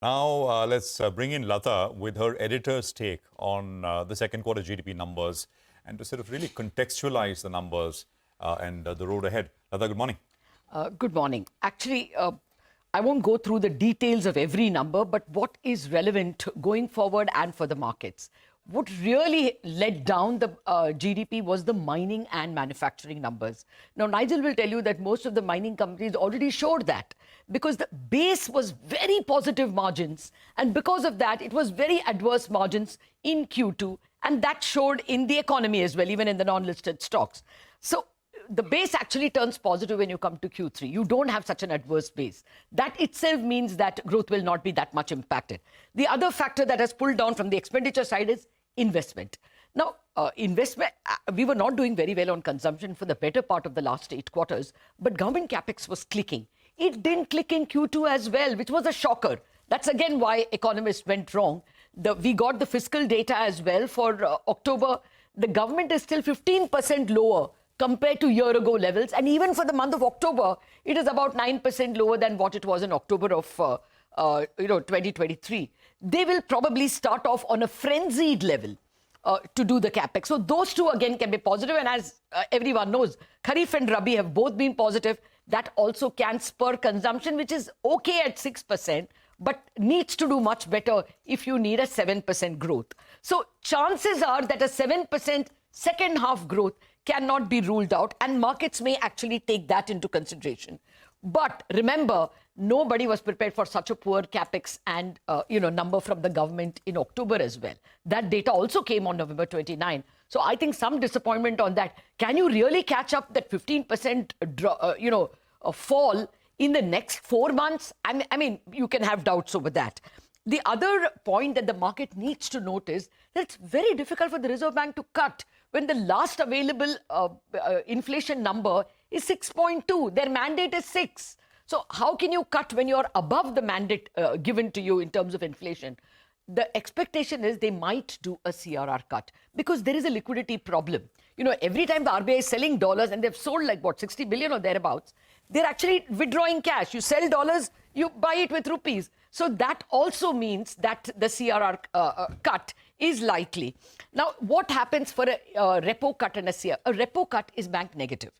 Now, let's bring in Latha with her editor's take on the second quarter GDP numbers and to sort of really contextualize the numbers and the road ahead. Latha, good morning. Good morning. Actually, I won't go through the details of every number, but what is relevant going forward and for the markets. What really led down the GDP was the mining and manufacturing numbers. Now, Nigel will tell you that most of the mining companies already showed that because the base was very positive margins. And because of that, it was very adverse margins in Q2. And that showed in the economy as well, even in the non-listed stocks. So the base actually turns positive when you come to Q3. You don't have such an adverse base. That itself means that growth will not be that much impacted. The other factor that has pulled down from the expenditure side is investment. Now, investment, we were not doing very well on consumption for the better part of the last 8 quarters, but government capex was clicking. It didn't click in Q2 as well, which was a shocker. That's again why economists went wrong. We got the fiscal data as well for October. The government is still 15% lower compared to year-ago levels. And even for the month of October, it is about 9% lower than what it was in October of 2023. They will probably start off on a frenzied level to do the capex. So those two, again, can be positive. And as everyone knows, Kharif and Rabi have both been positive. That also can spur consumption, which is okay at 6%, but needs to do much better if you need a 7% growth. So chances are that a 7% second half growth cannot be ruled out, and markets may actually take that into consideration. But remember, nobody was prepared for such a poor capex and number from the government in October as well. That data also came on November 29. So I think some disappointment on that. Can you really catch up that 15% fall in the next 4 months? I mean, you can have doubts over that. The other point that the market needs to note is that it's very difficult for the Reserve Bank to cut when the last available inflation number is 6.2. Their mandate is 6. So how can you cut when you're above the mandate given to you in terms of inflation? The expectation is they might do a CRR cut because there is a liquidity problem. You know, every time the RBI is selling dollars, and they've sold like, 60 billion or thereabouts, they're actually withdrawing cash. You sell dollars, you buy it with rupees. So that also means that the CRR cut is likely. Now, what happens for a repo cut and a CRR? A repo cut is bank negative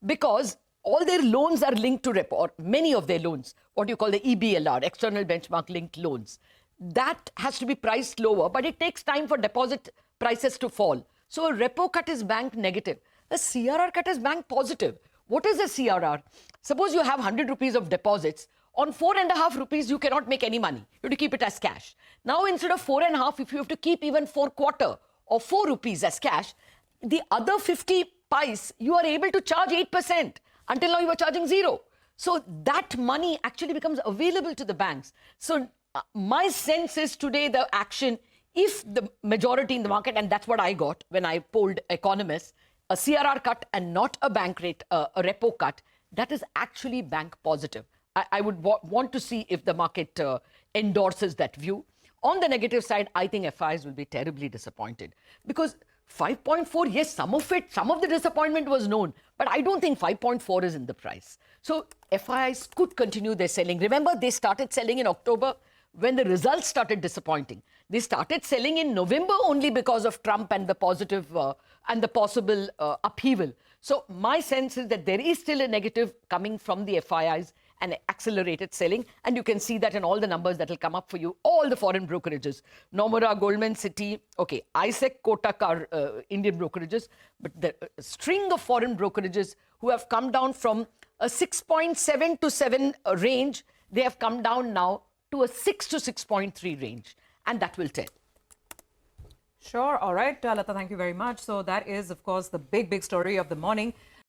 because all their loans are linked to repo, or many of their loans, what you call the EBLR, external benchmark linked loans. That has to be priced lower, but it takes time for deposit prices to fall. So a repo cut is bank negative. A CRR cut is bank positive. What is a CRR? Suppose you have 100 rupees of deposits. On 4.5 rupees, you cannot make any money. You have to keep it as cash. Now, instead of 4.5, if you have to keep even 4/4 or 4 rupees as cash, the other 50 pice, you are able to charge 8%. Until now, you were charging 0. So that money actually becomes available to the banks. So my sense is today the action, if the majority in the market, and that's what I got when I polled economists, a CRR cut and not a bank rate, a repo cut, that is actually bank positive. I would want to see if the market endorses that view. On the negative side, I think FIIs will be terribly disappointed because 5.4, yes, some of the disappointment was known, but I don't think 5.4 is in the price. So FIIs could continue their selling. Remember, they started selling in October when the results started disappointing. They started selling in November only because of Trump and the positive and the possible upheaval. So my sense is that there is still a negative coming from the FIIs and accelerated selling. And you can see that in all the numbers that will come up for you, all the foreign brokerages. Nomura, Goldman, Citi, okay, ISEC, Kotak are Indian brokerages, but the string of foreign brokerages who have come down from a 6.7 to 7 range, they have come down now to a 6 to 6.3 range. And that will tell. Sure. All right. Latha, thank you very much. So that is, of course, the big story of the morning.